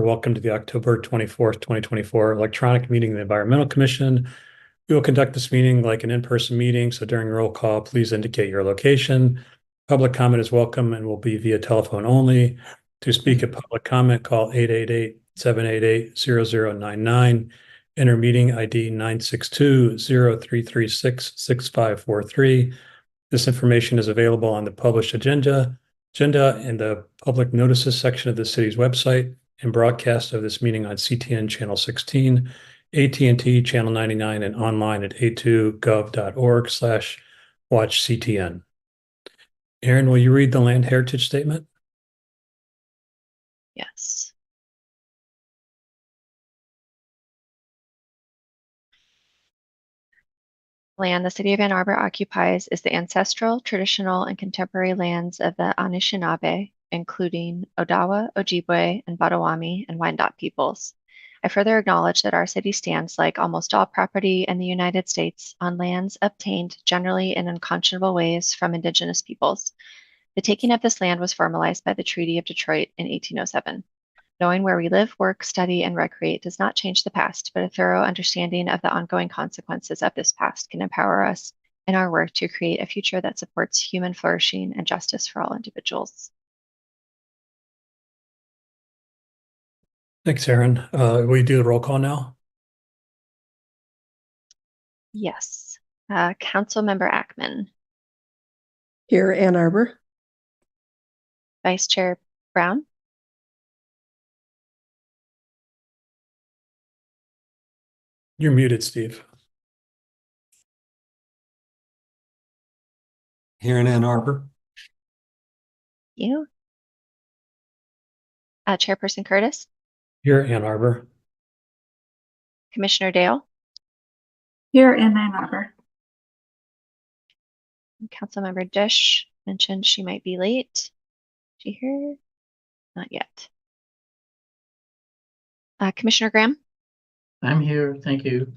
Welcome to the October 24th, 2024 electronic meeting of the Environmental Commission. We will conduct this meeting like an in-person meeting, so during roll call, please indicate your location. Public comment is welcome and will be via telephone only. To speak at public comment, call 888-788-0099. Enter meeting ID 962-0336-6543. This information is available on the published agenda in the public notices section of the city's website, and broadcast of this meeting on CTN Channel 16, AT&T Channel 99, and online at a2gov.org/watchctn. Aaron, will you read the land heritage statement? Yes. Land the city of Ann Arbor occupies is the ancestral, traditional, and contemporary lands of the Anishinaabe, including Odawa, Ojibwe, and Potawatomi and Wyandot peoples. I further acknowledge that our city stands, like almost all property in the United States, on lands obtained generally in unconscionable ways from Indigenous peoples. The taking of this land was formalized by the Treaty of Detroit in 1807. Knowing where we live, work, study, and recreate does not change the past, but a thorough understanding of the ongoing consequences of this past can empower us in our work to create a future that supports human flourishing and justice for all individuals. Thanks, Aaron. Will you do the roll call now? Yes. Councilmember Ackman. Here, Ann Arbor. Vice Chair Brown. You're muted, Steve. Here in Ann Arbor. You. Chairperson Curtis. Here, Ann Arbor. Commissioner Dale. Here in Ann Arbor. Councilmember Dish mentioned she might be late. Is she here? Not yet. Commissioner Graham. I'm here, thank you.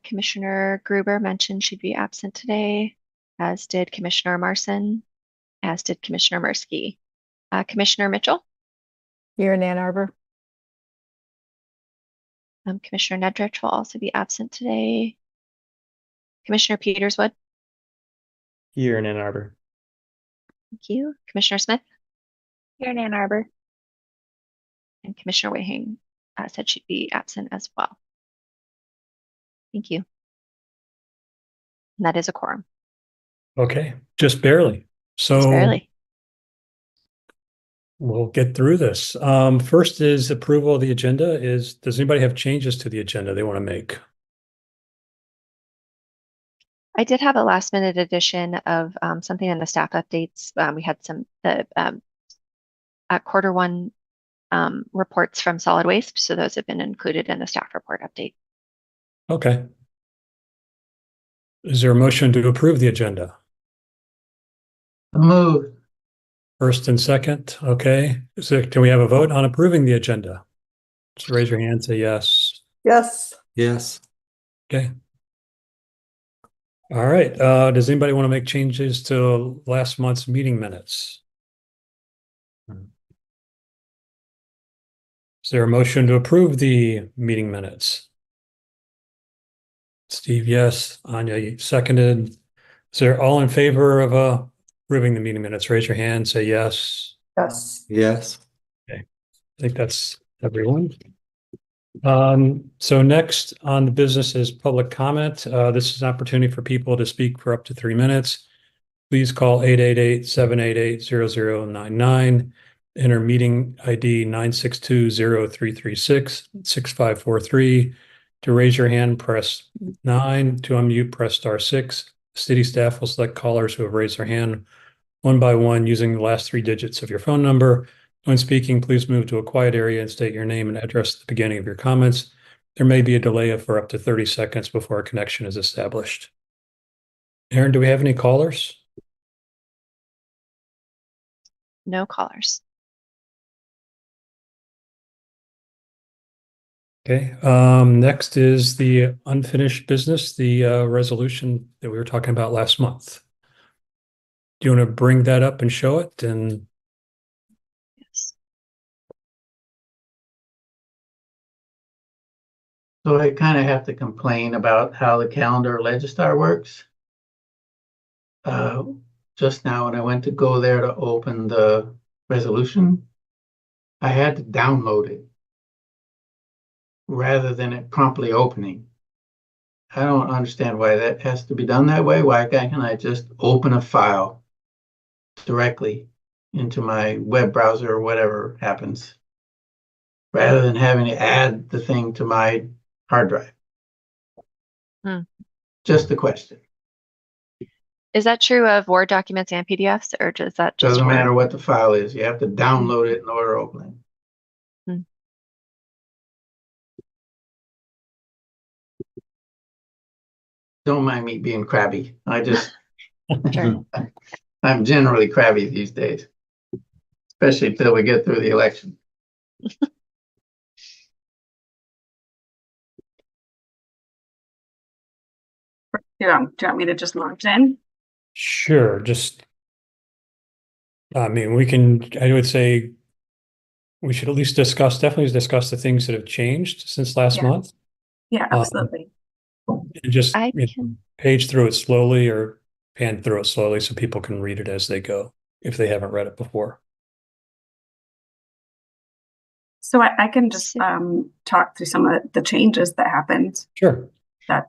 Commissioner Gruber mentioned she'd be absent today, as did Commissioner Marson, as did Commissioner Mirsky. Commissioner Mitchell. Here in Ann Arbor. Commissioner Nedrich will also be absent today. Commissioner Peterswood. Here in Ann Arbor. Thank you. Commissioner Smith. Here in Ann Arbor. And Commissioner Wehing said she'd be absent as well. Thank you. And that is a quorum. Okay, just barely. So Just barely. We'll get through this. First is approval of the agenda. Does anybody have changes to the agenda they want to make? I did have a last minute addition of something in the staff updates. We had some quarter one reports from solid waste. So those have been included in the staff report update. Okay. Is there a motion to approve the agenda? Move. First and second, okay. So can we have a vote on approving the agenda? Just raise your hand, say yes. Yes. Yes. Okay. All right. Does anybody want to make changes to last month's meeting minutes? Is there a motion to approve the meeting minutes? Steve, yes. Anya, you seconded. Is there all in favor of approving the meeting minutes? Raise your hand, say yes. Yes. Yes. I think that's everyone. So next on the business is public comment. This is an opportunity for people to speak for up to 3 minutes. Please call 888-788-0099. Enter meeting ID 962-0336-6543. To raise your hand, press 9. To unmute, press *6. City staff will select callers who have raised their hand one by one using the last 3 digits of your phone number. When speaking, please move to a quiet area and state your name and address at the beginning of your comments. There may be a delay for up to 30 seconds before a connection is established. Aaron, do we have any callers? No callers. Okay. Next is the unfinished business, the resolution that we were talking about last month. Do you want to bring that up and show it? And Yes. So I kind of have to complain about how the calendar Legistar works. Just now when I went to go there to open the resolution, I had to download it rather than it promptly opening. I don't understand why that has to be done that way. Why can't I just open a file directly into my web browser or whatever happens, rather than having to add the thing to my hard drive? Just a question. Is that true of Word documents and PDFs, or is that just Doesn't Word? matter what the file is. You have to download it in order to open it. Don't mind me being crabby. Sure. I'm generally crabby these days, especially till we get through the election. Do you want me to just launch in? Sure, I would say we should at least definitely discuss the things that have changed since last Yeah. month. Yeah, absolutely. And just I can. page through it slowly or pan through it slowly so people can read it as they go if they haven't read it before. So I can just talk through some of the changes that happened. Sure.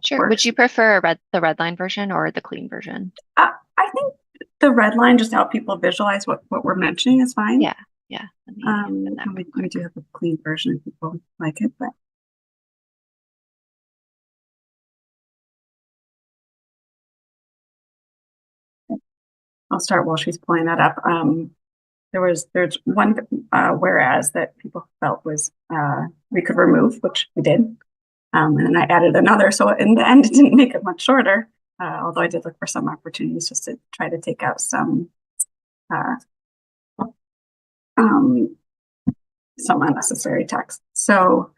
Sure. Would you prefer the red line version or the clean version? I think the red line, just to help people visualize what we're mentioning, is fine. Yeah. Let me open that we do have a clean version if people like it, but I'll start while she's pulling that up. There's one whereas that people felt was we could remove, which we did. And then I added another. So in the end, it didn't make it much shorter, although I did look for some opportunities just to try to take out some unnecessary text. So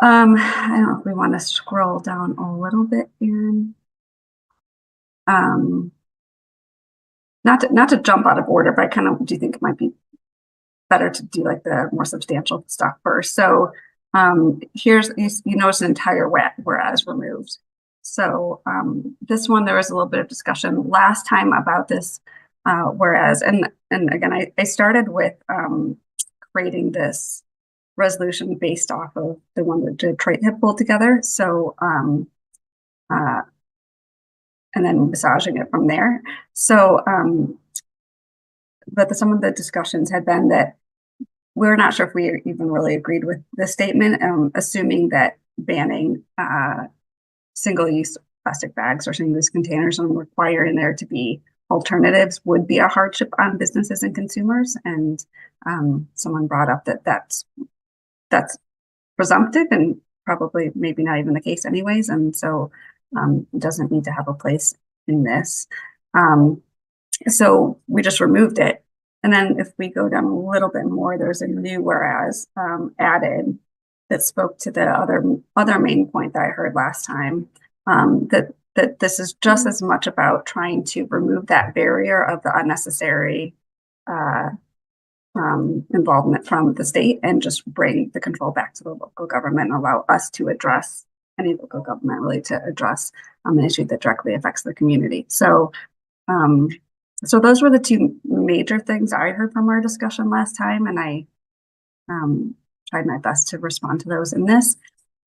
I don't know if we want to scroll down a little bit, Erin. Not to jump out of order, but I kind of do think it might be better to do like the more substantial stuff first. So here's, you notice an entire whereas removed. So this one, there was a little bit of discussion last time about this whereas, and again, I started with creating this resolution based off of the one that Detroit had pulled together. So and then massaging it from there. So, but some of the discussions had been that we're not sure if we even really agreed with the statement, assuming that banning single-use plastic bags or single-use containers and requiring there to be alternatives would be a hardship on businesses and consumers. And someone brought up that that's presumptive and probably maybe not even the case anyways. And so it doesn't need to have a place in this. So we just removed it. And then if we go down a little bit more, there's a new whereas added that spoke to the other main point that I heard last time, that this is just as much about trying to remove that barrier of the unnecessary involvement from the state and just bring the control back to the local government and allow us to address any local government really to address an issue that directly affects the community. So so those were the two major things I heard from our discussion last time, and I tried my best to respond to those in this.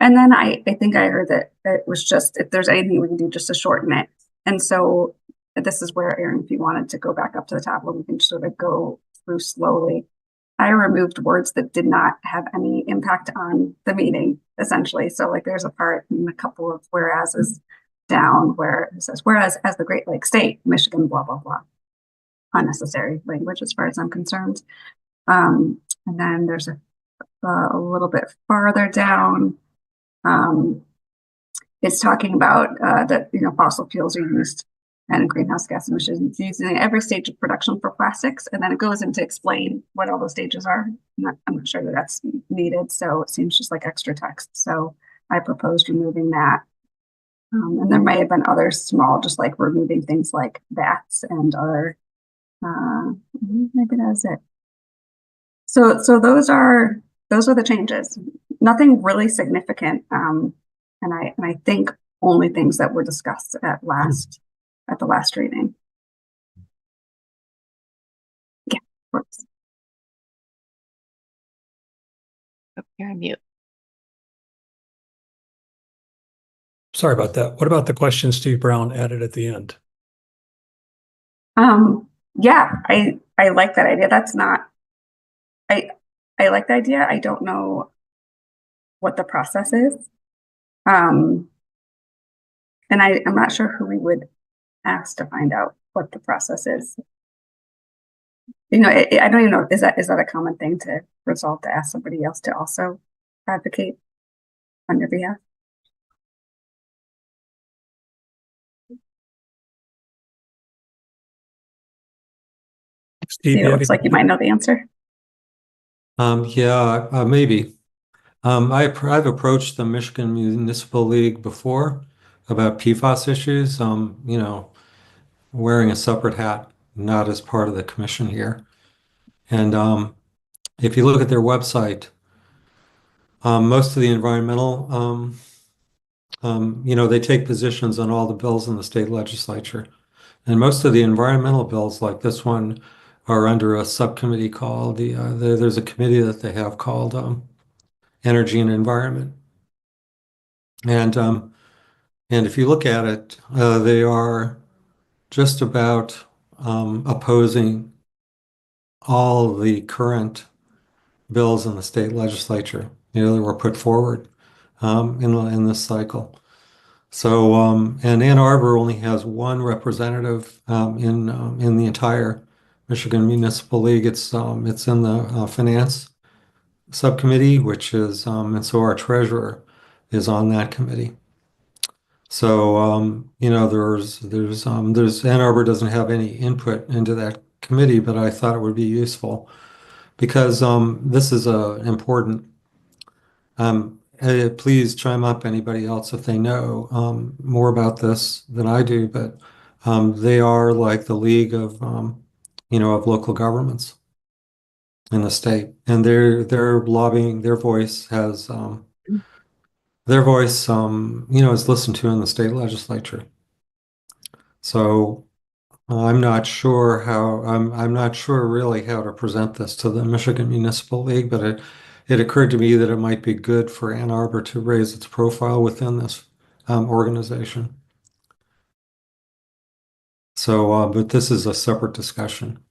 And then I think I heard that it was just, if there's anything we can do just to shorten it. And so this is where, Erin, if you wanted to go back up to the top, we can sort of go through slowly. I removed words that did not have any impact on the meaning, essentially. So like there's a part in a couple of whereases down where it says, whereas as the Great Lakes State, Michigan, blah, blah, blah. Unnecessary language as far as I'm concerned. And then there's a little bit farther down. It's talking about that, fossil fuels are used and greenhouse gas emissions used in every stage of production for plastics. And then it goes into explain what all those stages are. I'm not sure that that's needed. So it seems just like extra text. So I proposed removing that. And there may have been other small, just like removing things like bats and other, maybe that's it. So those are the changes. nothing really significant. And I think only things that were discussed at the last reading. Yeah. Whoops. Oh, you're on mute. Sorry about that. What about the question Steve Brown added at the end? Yeah, I like that idea. That's not, I like the idea. I don't know what the process is. And I'm not sure who we would ask to find out what the process is. You know, I don't even know, is that a common thing to resolve to ask somebody else to also advocate on your behalf? Steve, It looks like you might know the answer. Yeah, maybe. I've approached the Michigan Municipal League before about PFAS issues, you know, wearing a separate hat, not as part of the commission here. And if you look at their website, most of the environmental, you know, they take positions on all the bills in the state legislature. And most of the environmental bills, like this one, are under a subcommittee called there's a committee that they have called Energy and Environment. And if you look at it, they are just about opposing all the current bills in the state legislature, you know, that were put forward in this cycle. So, and Ann Arbor only has one representative in the entire Michigan Municipal League. It's in the finance subcommittee, which is and so our treasurer is on that committee. So, you know, there's Ann Arbor doesn't have any input into that committee, but I thought it would be useful because this is important. Please chime up anybody else if they know more about this than I do, but they are like the league of you know, of local governments in the state, and they're lobbying. Their voice, you know, is listened to in the state legislature. So I'm not sure really how to present this to the Michigan Municipal League, but it occurred to me that it might be good for Ann Arbor to raise its profile within this organization. So, but this is a separate discussion.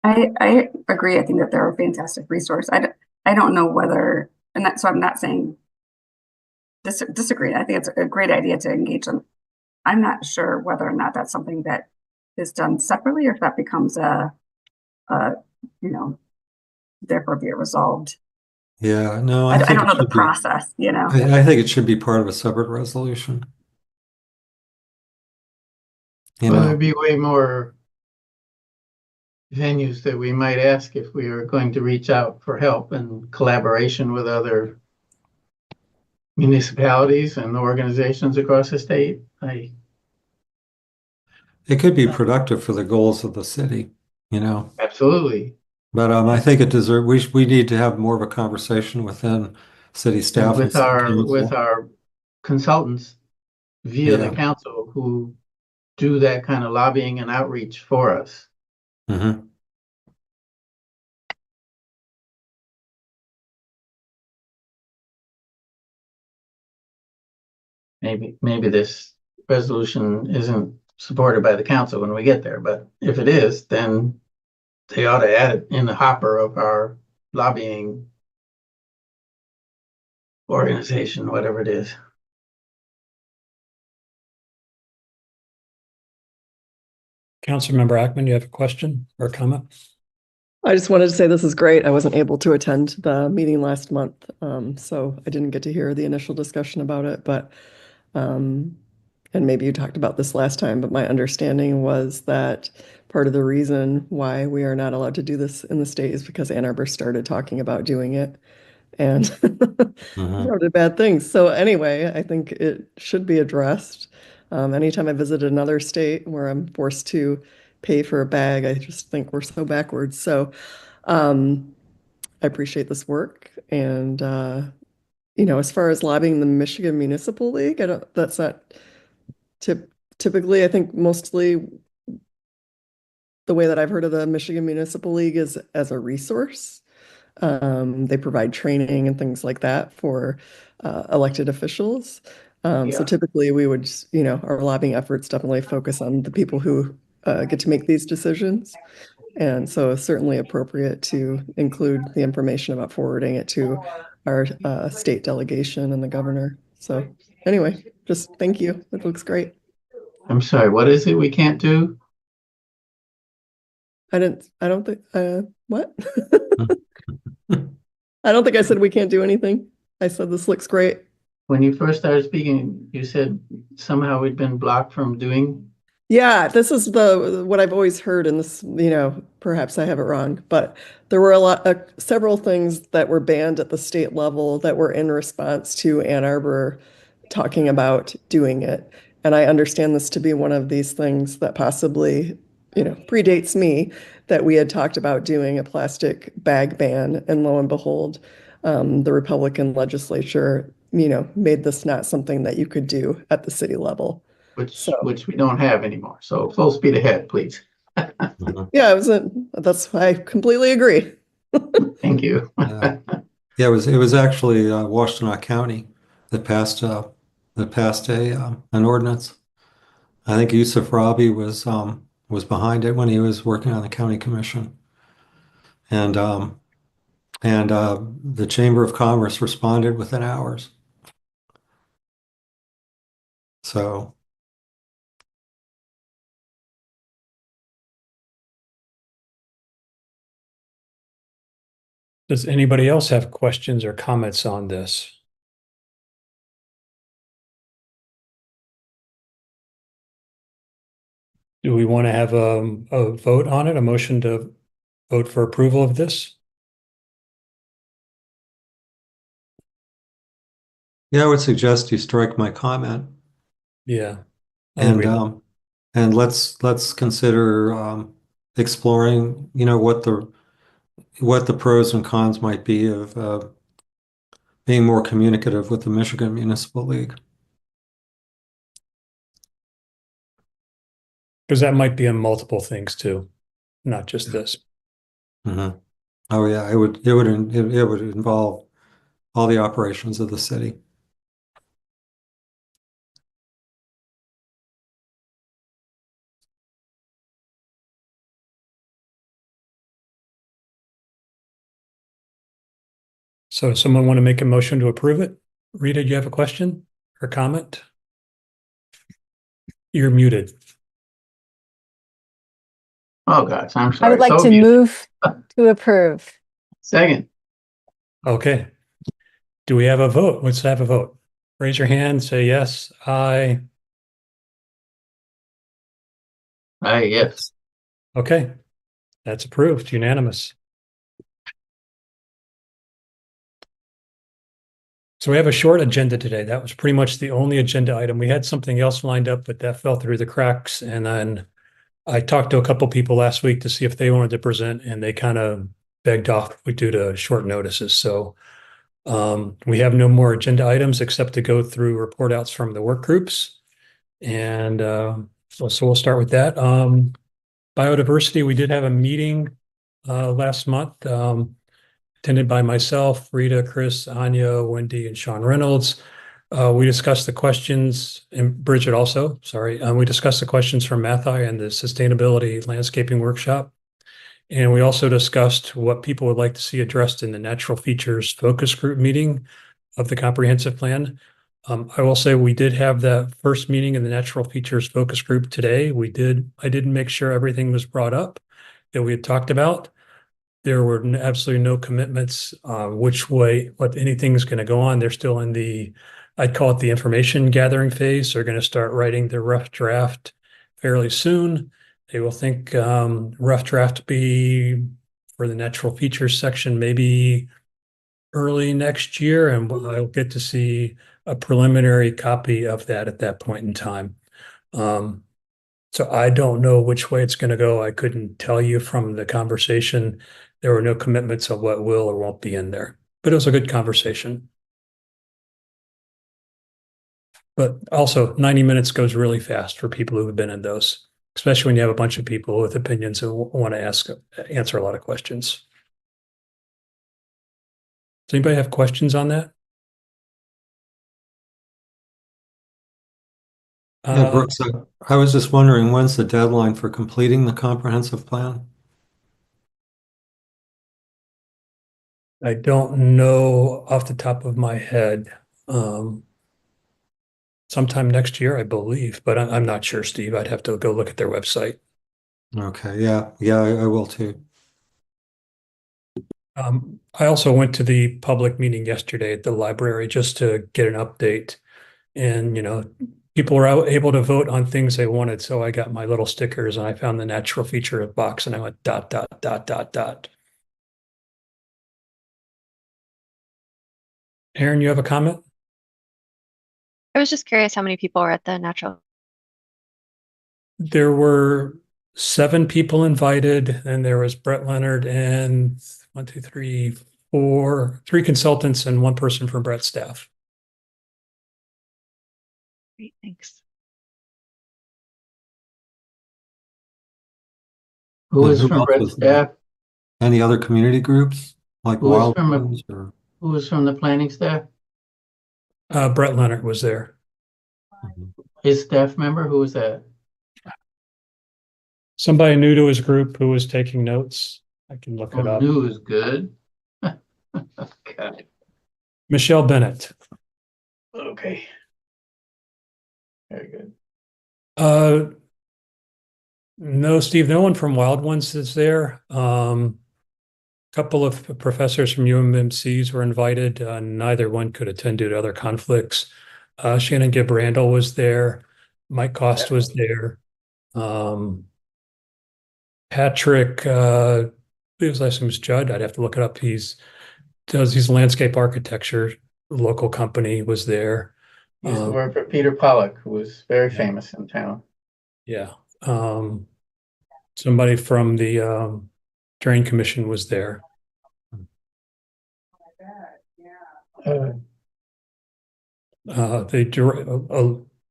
I agree. I think that they're a fantastic resource. I don't know whether, and so I'm not saying disagree. I think it's a great idea to engage them. I'm not sure whether or not that's something that is done separately or if that becomes you know, therefore be resolved. Yeah, no, I think don't know it the should be. process, you know. I think it should be part of a separate resolution. You Well, know, there'd be way more venues that we might ask if we are going to reach out for help and collaboration with other municipalities and organizations across the state. it could be productive for the goals of the city, you know. Absolutely. But I think we need to have more of a conversation within city staff and With city with council. our consultants via the Yeah. council who do that kind of lobbying and outreach for us. Mm-hmm. Maybe this resolution isn't supported by the council when we get there, but if it is, then they ought to add it in the hopper of our lobbying organization, whatever it is. Councilmember Ackman, you have a question or a comment? I just wanted to say this is great. I wasn't able to attend the meeting last month, so I didn't get to hear the initial discussion about it, but and maybe you talked about this last time, but my understanding was that part of the reason why we are not allowed to do this in the state is because Ann Arbor started talking about doing it and Mm-hmm. started bad things. So anyway, I think it should be addressed. Anytime I visit another state where I'm forced to pay for a bag, I just think we're so backwards. So I appreciate this work. And, as far as lobbying the Michigan Municipal League, that's not typically, I think mostly the way that I've heard of the Michigan Municipal League is as a resource. They provide training and things like that for elected officials. So Yeah. typically we would, our lobbying efforts definitely focus on the people who get to make these decisions. And so it's certainly appropriate to include the information about forwarding it to our state delegation and the governor. So anyway, just thank you. It looks great. I'm sorry, what is it we can't do? I don't think, what? I don't think I said we can't do anything. I said this looks great. When you first started speaking, you said somehow we'd been blocked from doing. Yeah, this is what I've always heard, and this, perhaps I have it wrong, but there were several things that were banned at the state level that were in response to Ann Arbor talking about doing it. And I understand this to be one of these things that possibly, predates me, that we had talked about doing a plastic bag ban, and lo and behold, the Republican legislature, made this not something that you could do at the city level. Which we don't have anymore. So full speed ahead, please. Yeah, I completely agree. Thank you. Yeah, it was actually Washtenaw County that passed an ordinance. I think Yusuf Rabi was behind it when he was working on the county commission, and the Chamber of Commerce responded within hours. So. Does anybody else have questions or comments on this? Do we want to have a vote on it, a motion to vote for approval of this? Yeah, I would suggest you strike my comment. Yeah. And let's consider exploring, what the pros and cons might be of being more communicative with the Michigan Municipal League. Because that might be in multiple things too, not just this. Mm-hmm. Oh yeah, it would involve all the operations of the city. So does someone want to make a motion to approve it? Rita, do you have a question or comment? You're muted. Oh, gosh, I'm I sorry. would like So to muted. move to approve. Second. Okay. Do we have a vote? Let's have a vote. Raise your hand, say yes, aye. Aye, yes. Okay. That's approved, unanimous. So we have a short agenda today. That was pretty much the only agenda item. We had something else lined up, but that fell through the cracks. And then I talked to a couple people last week to see if they wanted to present, and they kind of begged off due to short notices. So we have no more agenda items except to go through report outs from the work groups. And so we'll start with that. Biodiversity, we did have a meeting last month, attended by myself, Rita, Chris, Anya, Wendy, and Sean Reynolds. We discussed the questions, and Bridget also, sorry. We discussed the questions from Mathai and the Sustainability Landscaping Workshop. And we also discussed what people would like to see addressed in the natural features focus group meeting of the comprehensive plan. I will say we did have that first meeting in the natural features focus group today. I did make sure everything was brought up that we had talked about. There were absolutely no commitments what anything's going to go on. They're still in I'd call it the information gathering phase. They're going to start writing the rough draft fairly soon. They will think rough draft be for the natural features section maybe early next year, and I'll get to see a preliminary copy of that at that point in time. So I don't know which way it's going to go. I couldn't tell you from the conversation. There were no commitments of what will or won't be in there, but it was a good conversation. But also 90 minutes goes really fast for people who have been in those, especially when you have a bunch of people with opinions and want to answer a lot of questions. Does anybody have questions on that? Yeah, Brooks, I was just wondering, when's the deadline for completing the comprehensive plan? I don't know off the top of my head. Sometime next year, I believe, but I'm not sure, Steve. I'd have to go look at their website. Okay, yeah, I will too. I also went to the public meeting yesterday at the library just to get an update. And, people were able to vote on things they wanted. So I got my little stickers and I found the natural feature box and I went dot, dot, dot, dot, dot. Aaron, you have a comment? I was just curious how many people were at the natural. There were 7 people invited, and there was Brett Leonard and 3 consultants and 1 person from Brett's staff. Great, thanks. Who And is from else Brett's was there? staff? Any other community groups like Who is from Wildlands or? Who is from the planning staff? Brett Leonard was there. His staff member, who was that? Somebody new to his group who was taking notes. I can look it Oh, up. new is good. Okay. Michelle Bennett. Okay. Very good. No, Steve, no one from Wild Ones is there. Couple of professors from UMMCs were invited. Neither one could attend due to other conflicts. Shannon Gibb Randall was there. Mike Cost was there. Patrick, his last name is Judd. I'd have to look it up. He's landscape architecture. Local company was there. He used to work for Peter Pollock, who was very Yeah. famous in town. Yeah. Somebody from the Drain Commission was there. The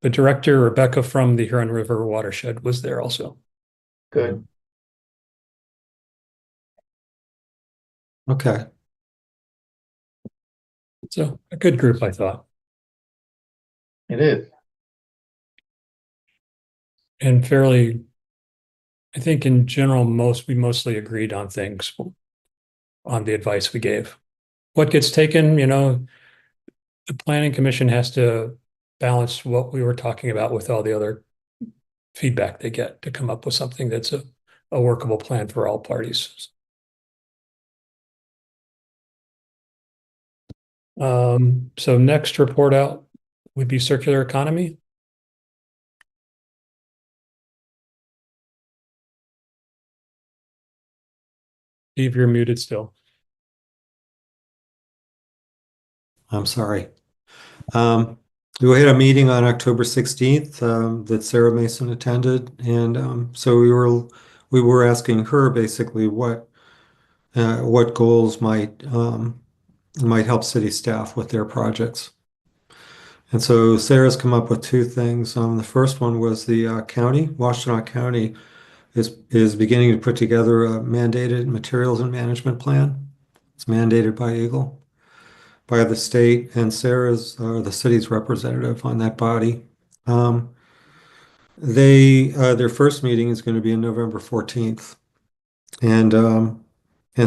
director, Rebecca from the Huron River Watershed, was there also. Good. Okay. So a good group, I thought. It is. And fairly, I think in general, we mostly agreed on things, on the advice we gave. What gets taken, the planning commission has to balance what we were talking about with all the other feedback they get to come up with something that's a workable plan for all parties. So next report out would be circular economy. Steve, you're muted still. I'm sorry. We had a meeting on October 16th that Sarah Mason attended, and so we were asking her basically what goals might help city staff with their projects. And so Sarah's come up with 2 things. The first one was the Washtenaw County is beginning to put together a mandated materials and management plan. It's mandated by Eagle, by the state, and Sarah's the city's representative on that body. Their first meeting is going to be on November 14th, and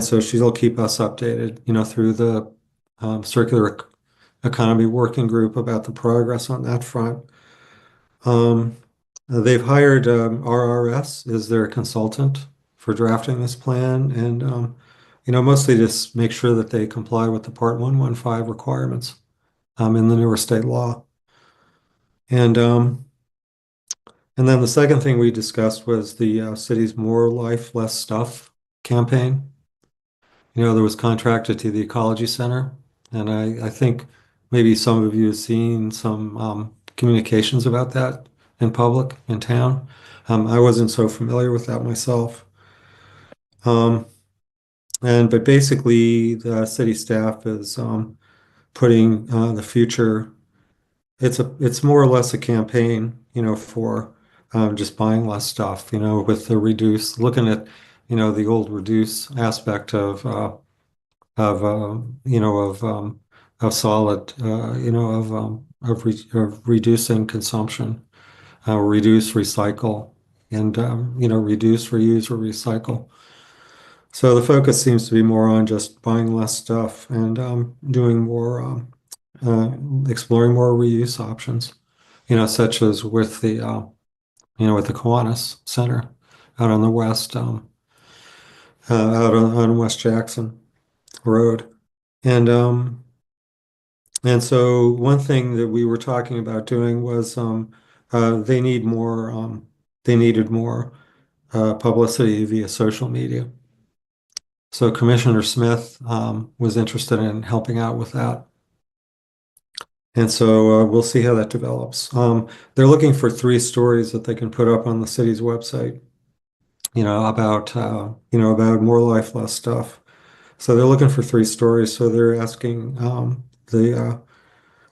so she'll keep us updated, through the circular economy working group about the progress on that front. They've hired RRS as their consultant for drafting this plan, and mostly just make sure that they comply with the Part 115 requirements in the newer state law. And then the second thing we discussed was the city's More Life, Less Stuff campaign. That was contracted to the Ecology Center, and I think maybe some of you have seen some communications about that in public in town. I wasn't so familiar with that myself. But basically the city staff is putting the future. It's more or less a campaign, for just buying less stuff, with the reduce, looking at, the old reduce aspect of solid, of reducing consumption, reduce, recycle, and reduce, reuse, or recycle. So the focus seems to be more on just buying less stuff and doing more, exploring more reuse options, such as with with the Kiwanis Center out on the west, out on West Jackson Road. And so one thing that we were talking about doing was they needed more publicity via social media. So Commissioner Smith was interested in helping out with that. And so we'll see how that develops. They're looking for 3 stories that they can put up on the city's website, about more life, less stuff. So they're looking for 3 stories. So they're asking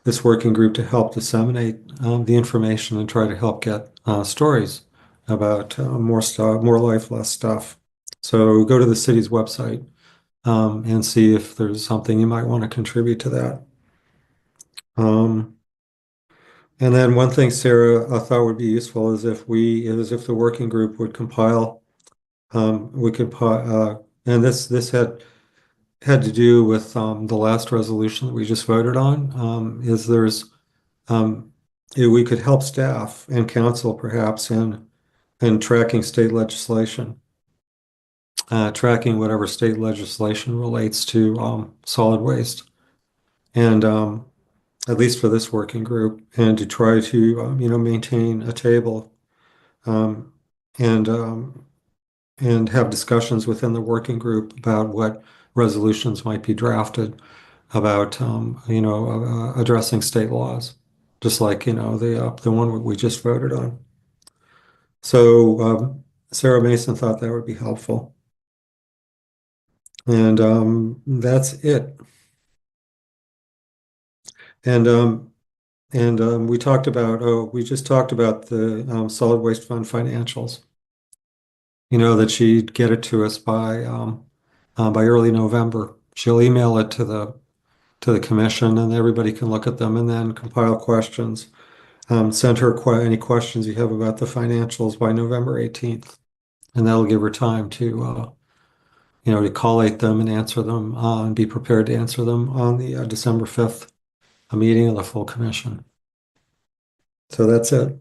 this working group to help disseminate the information and try to help get stories about more stuff, more life, less stuff. So go to the city's website and see if there's something you might want to contribute to that. And then one thing Sarah thought would be useful is if the working group would compile, and this had to do with the last resolution that we just voted on, we could help staff and council perhaps in tracking state legislation, tracking whatever state legislation relates to solid waste. And at least for this working group, and to try to maintain a table um, and and have discussions within the working group about what resolutions might be drafted about addressing state laws, just like the one we just voted on. So Sarah Mason thought that would be helpful, and that's it. And we just talked about the solid waste fund financials. That she'd get it to us by early November. She'll email it to the commission, and everybody can look at them and then compile questions. Send her any questions you have about the financials by November 18th, and that'll give her time to collate them and answer them and be prepared to answer them on the December 5th meeting of the full commission. So that's it.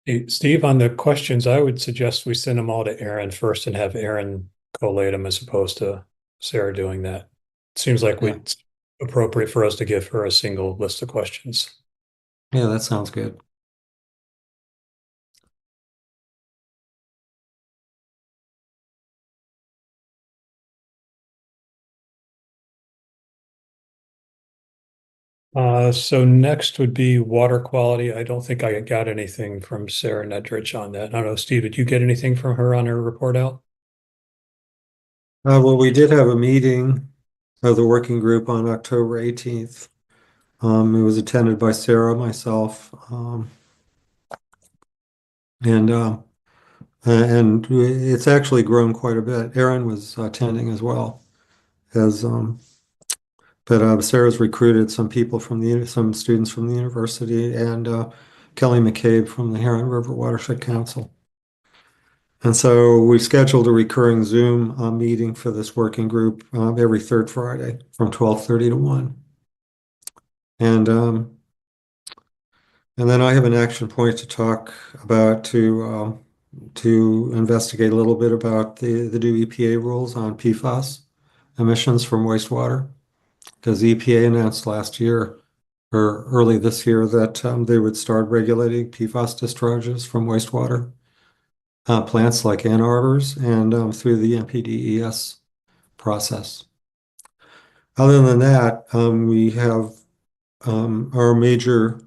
Hey, Steve, on the questions, I would suggest we send them all to Aaron first and have Aaron collate them as opposed to Sarah doing that. It seems like it's appropriate for us to give her a single list of questions. Yeah, that sounds good. So next would be water quality. I don't think I got anything from Sarah Nedrich on that. I don't know, Steve, did you get anything from her on her report out? Well, we did have a meeting of the working group on October 18th. It was attended by Sarah, myself, and it's actually grown quite a bit. Aaron was attending as well, but Sarah's recruited some people some students from the university, and Kelly McCabe from the Huron River Watershed Council. And so we scheduled a recurring Zoom meeting for this working group every 3rd Friday from 12:30 to 1. And then I have an action point to talk about to investigate a little bit about the new EPA rules on PFAS emissions from wastewater, because the EPA announced last year or early this year that they would start regulating PFAS discharges from wastewater plants like Ann Arbor's and through the NPDES process. Other than that, we have our major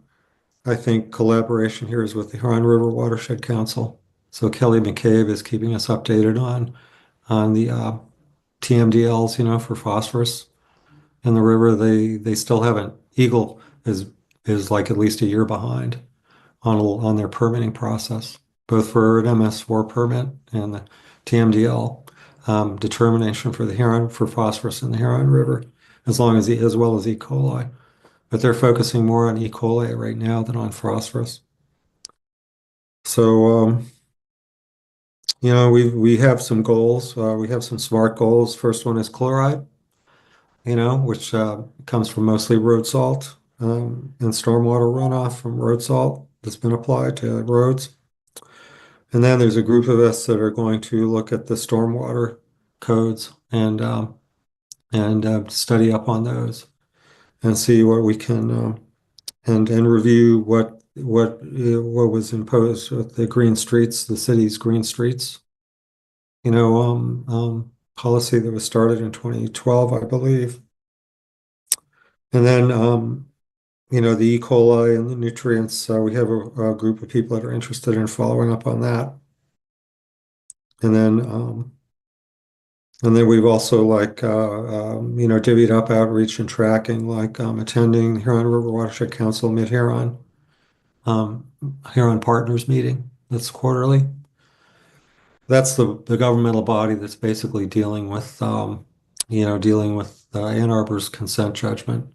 I think collaboration here is with the Huron River Watershed Council. So Kelly McCabe is keeping us updated on the TMDLs, for phosphorus in the river. They still haven't. Eagle is like at least a year behind on their permitting process, both for an MS4 permit and the TMDL determination for the Huron for phosphorus in the Huron River, as well as E. coli. But they're focusing more on E. coli right now than on phosphorus. So we have some goals. We have some SMART goals. First one is chloride, which comes from mostly road salt and stormwater runoff from road salt that's been applied to roads. And then there's a group of us that are going to look at the stormwater codes and study up on those and see what we can and review what was imposed with the green streets, the city's green streets, policy that was started in 2012, I believe. And then the E. coli and the nutrients. We have a group of people that are interested in following up on that. And then we've also divvied up outreach and tracking, like attending the Huron River Watershed Council Mid-Huron Huron Partners meeting. That's quarterly. That's the governmental body that's basically dealing with Ann Arbor's consent judgment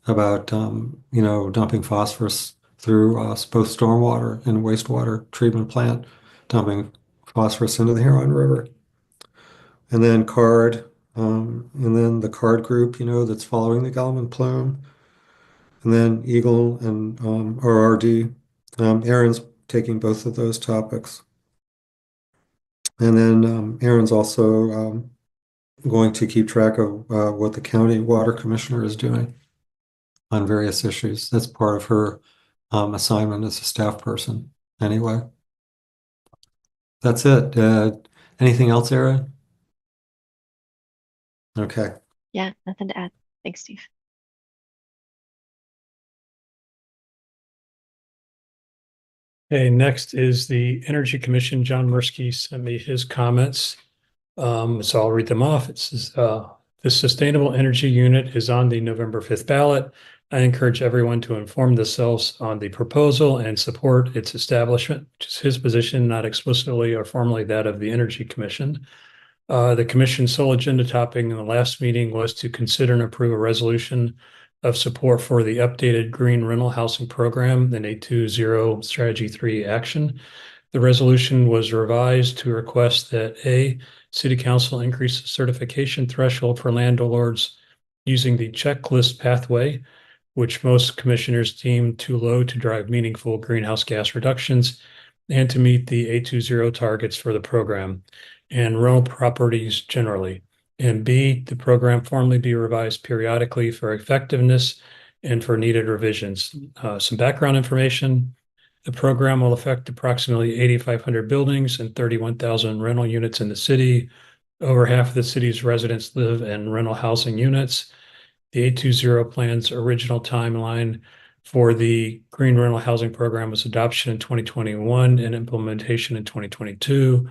about dumping phosphorus through both stormwater and wastewater treatment plant, dumping phosphorus into the Huron River. And then and then the CARD group, that's following the Gallman plume. And then Eagle and RRD. Aaron's taking both of those topics. And then Aaron's also going to keep track of what the county water commissioner is doing on various issues. That's part of her assignment as a staff person. Anyway, that's it. Anything else, Aaron? Okay. Yeah, nothing to add. Thanks, Steve. Okay, next is the Energy Commission. John Mursky sent me his comments. So I'll read them off. It says, the Sustainable Energy Unit is on the November 5th ballot. I encourage everyone to inform themselves on the proposal and support its establishment, which is his position, not explicitly or formally that of the Energy Commission. The commission's sole agenda topic in the last meeting was to consider and approve a resolution of support for the updated green rental housing program in 820 Strategy 3 action. The resolution was revised to request that A, City Council increase the certification threshold for landlords using the checklist pathway, which most commissioners deem too low to drive meaningful greenhouse gas reductions and to meet the 820 targets for the program and rental properties generally. And B, the program formally be revised periodically for effectiveness and for needed revisions. Some background information. The program will affect approximately 8,500 buildings and 31,000 rental units in the city. Over half of the city's residents live in rental housing units. The 820 plan's original timeline for the green rental housing program was adoption in 2021 and implementation in 2022.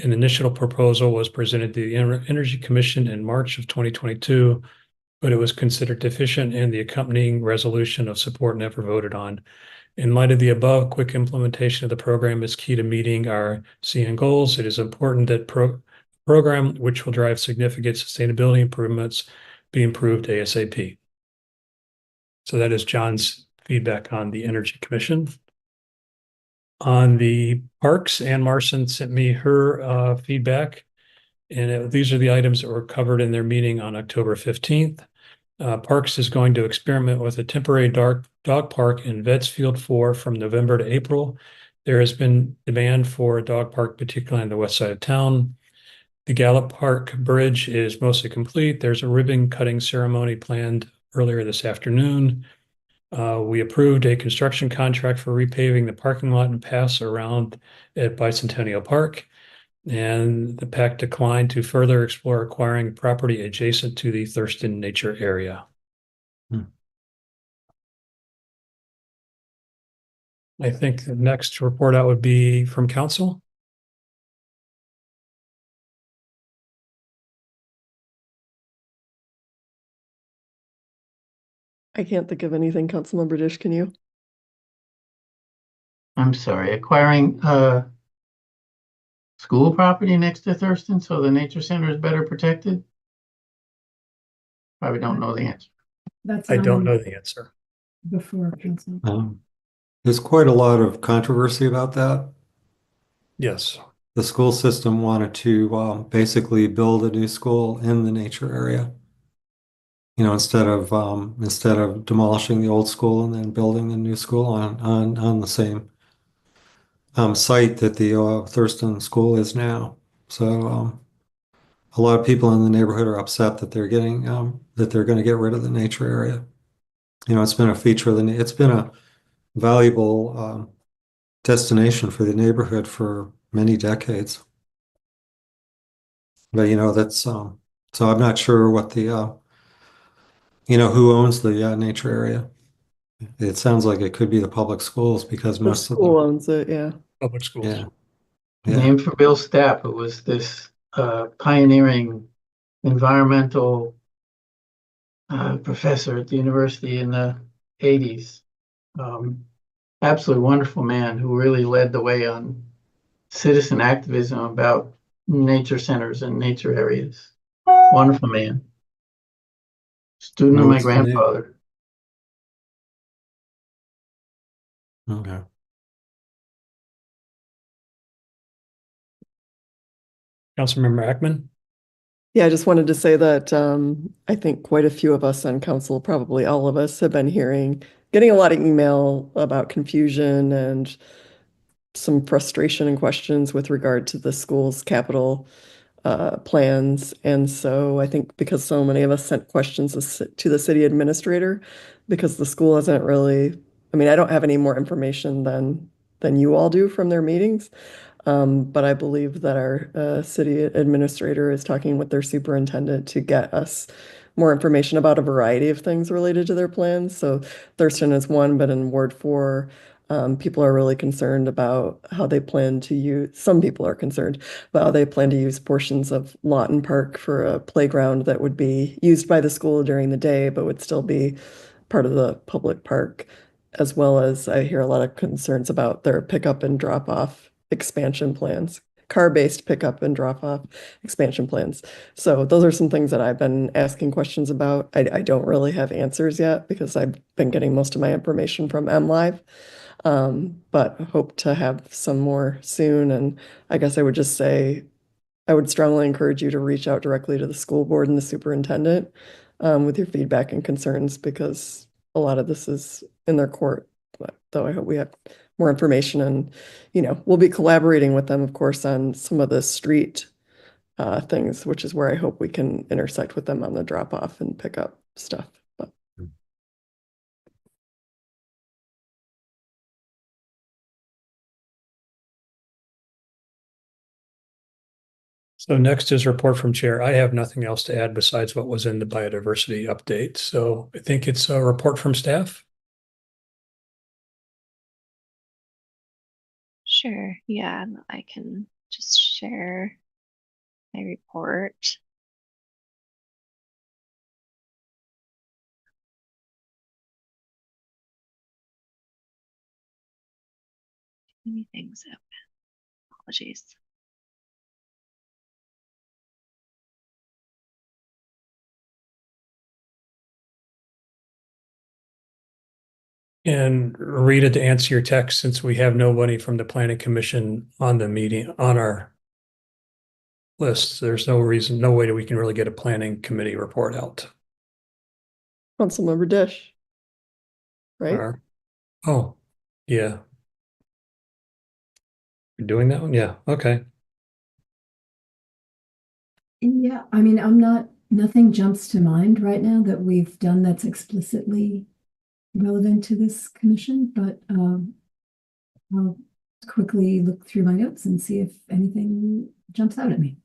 An initial proposal was presented to the Energy Commission in March of 2022, but it was considered deficient and the accompanying resolution of support never voted on. In light of the above, quick implementation of the program is key to meeting our CN goals. It is important that program, which will drive significant sustainability improvements, be improved ASAP. So that is John's feedback on the Energy Commission. On the parks, Ann Marson sent me her feedback, and these are the items that were covered in their meeting on October 15th. Parks is going to experiment with a temporary dog park in Vetsfield 4 from November to April. There has been demand for a dog park, particularly on the west side of town. The Gallup Park Bridge is mostly complete. There's a ribbon cutting ceremony planned earlier this afternoon. We approved a construction contract for repaving the parking lot and pass around at Bicentennial Park. And the PAC declined to further explore acquiring property adjacent to the Thurston Nature Area. I think the next report out would be from council. I can't think of anything. Councilmember Dish, can you? I'm sorry, acquiring school property next to Thurston so the nature center is better protected? Probably don't know the answer. That's I don't on know the answer. before council. There's quite a lot of controversy about that. Yes. The school system wanted to basically build a new school in the nature area. You know, instead of demolishing the old school and then building the new school on the same site that the Thurston School is now. So a lot of people in the neighborhood are upset that they're going to get rid of the nature area. You know, it's been a feature of it's been a valuable destination for the neighborhood for many decades. But you know, that's so I'm not sure what the who owns the nature area. It sounds like it could be the public schools because The most of school them, owns it, yeah. Public schools. yeah, yeah. Named for Bill Stapp, who was this pioneering environmental professor at the university in the 80s. Absolutely wonderful man who really led the way on citizen activism about nature centers and nature areas. Wonderful man. Student of my What's the name? grandfather. Okay. Councilmember Ackman. Yeah, I just wanted to say that I think quite a few of us on council, probably all of us, have been getting a lot of email about confusion and some frustration and questions with regard to the school's capital plans. And so I think because so many of us sent questions to the city administrator, because the school hasn't really, I mean, I don't have any more information than you all do from their meetings. But I believe that our city administrator is talking with their superintendent to get us more information about a variety of things related to their plans. So Thurston is one, but in Ward 4, people are really concerned about how they plan to some people are concerned about how they plan to use portions of Lawton Park for a playground that would be used by the school during the day, but would still be part of the public park, as well as I hear a lot of concerns about their pickup and drop off expansion plans, car-based pickup and drop-off expansion plans. So those are some things that I've been asking questions about. I don't really have answers yet because I've been getting most of my information from MLive, but hope to have some more soon. And I guess I would just say, I would strongly encourage you to reach out directly to the school board and the superintendent with your feedback and concerns, because a lot of this is in their court. But though I hope we have more information, and we'll be collaborating with them, of course, on some of the street things, which is where I hope we can intersect with them on the drop off and pick up stuff. But So next is report from chair. I have nothing else to add besides what was in the biodiversity update. So I think it's a report from staff. Sure. Yeah, I can just share my report. Too many things up. Apologies. And Rita, to answer your text, since we have nobody from the planning commission on our list, there's no way that we can really get a planning committee report out. Councilmember Dish, right? Oh, yeah. You're doing that one? Yeah, okay. Yeah, I mean, nothing jumps to mind right now that we've done that's explicitly relevant to this commission, but I'll quickly look through my notes and see if anything jumps out at me.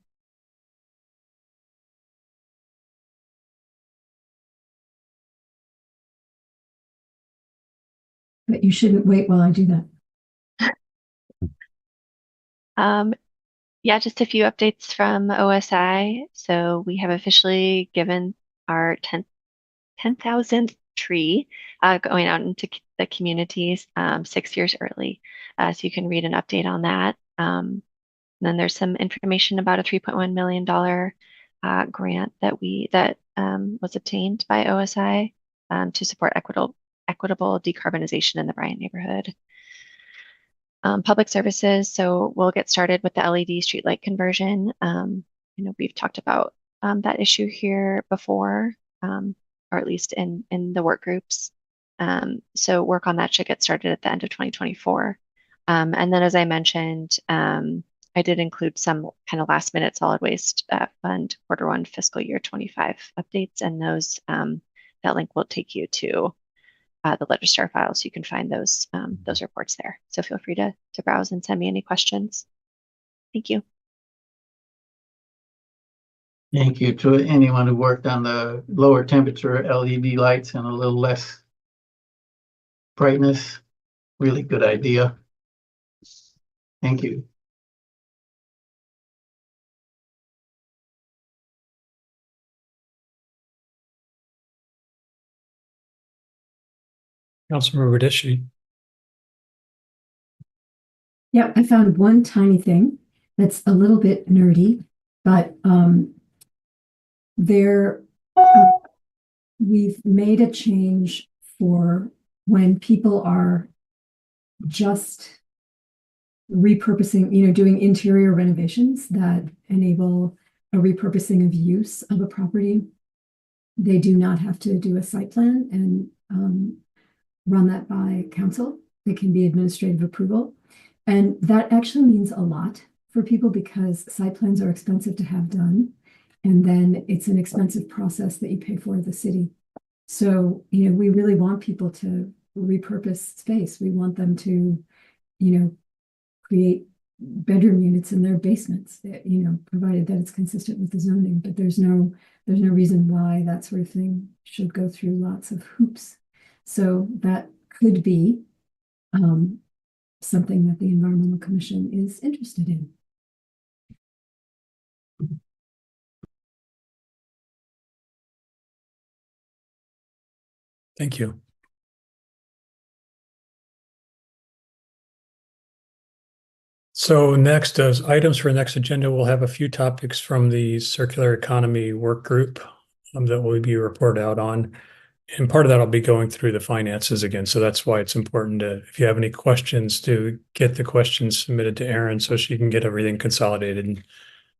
But you shouldn't wait while I do that. Yeah, just a few updates from OSI. So we have officially given our 10,000th tree going out into the communities 6 years early. So you can read an update on that. Then there's some information about a $3.1 million grant that was obtained by OSI to support equitable decarbonization in the Bryant neighborhood. Public services, so we'll get started with the LED streetlight conversion. We've talked about that issue here before, or at least in the work groups. So work on that should get started at the end of 2024. And then, as I mentioned, I did include some kind of last minute solid waste fund Q1 fiscal year 25 updates, and those that link will take you to the Legistar file, so you can find those reports there. So feel free to browse and send me any questions. Thank you. Thank you to anyone who worked on the lower temperature LED lights and a little less brightness. Really good idea. Thank you. Councilmember Dishi. Yeah, I found one tiny thing that's a little bit nerdy, but we've made a change for when people are just repurposing, doing interior renovations that enable a repurposing of use of a property. They do not have to do a site plan and run that by council. It can be administrative approval. And that actually means a lot for people because site plans are expensive to have done. And then it's an expensive process that you pay for the city. So, we really want people to repurpose space. We want them to, create bedroom units in their basements, provided that it's consistent with the zoning. But there's no reason why that sort of thing should go through lots of hoops. So that could be something that the Environmental Commission is interested in. Thank you. So next, as items for next agenda, we'll have a few topics from the circular economy work group that will be reported out on. And part of that I'll be going through the finances again. So that's why it's important if you have any questions, to get the questions submitted to Erin so she can get everything consolidated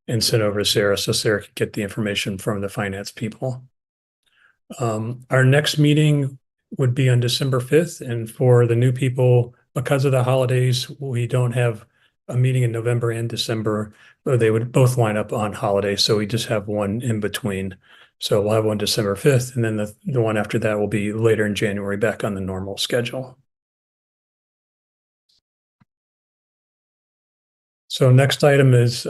and sent over to Sarah so Sarah can get the information from the finance people. Our next meeting would be on December 5th. And for the new people, because of the holidays, we don't have a meeting in November and December. They would both line up on holidays. So we just have one in between. So we'll have one December 5th, and then the one after that will be later in January, back on the normal schedule. So next item is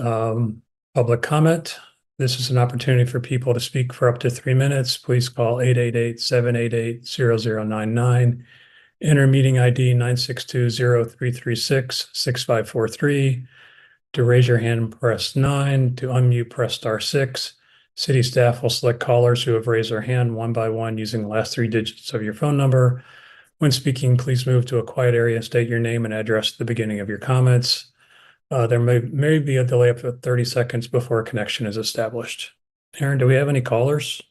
public comment. This is an opportunity for people to speak for up to 3 minutes. Please call 888-788-0099. Enter meeting ID 962-0336-6543. To raise your hand, press 9. To unmute, press *6. City staff will select callers who have raised their hand one by one using the last 3 digits of your phone number. When speaking, please move to a quiet area and state your name and address at the beginning of your comments. There may be a delay up to 30 seconds before a connection is established. Erin, do we have any callers?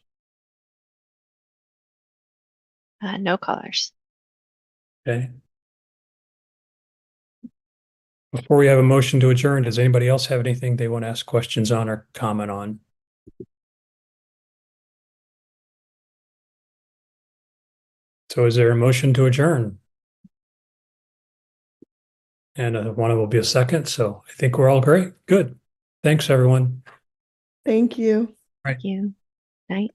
No callers. Okay. Before we have a motion to adjourn, does anybody else have anything they want to ask questions on or comment on? So is there a motion to adjourn? And one will be a second. So I think we're all great. Good. Thanks, everyone. Thank you. Thank you. Night.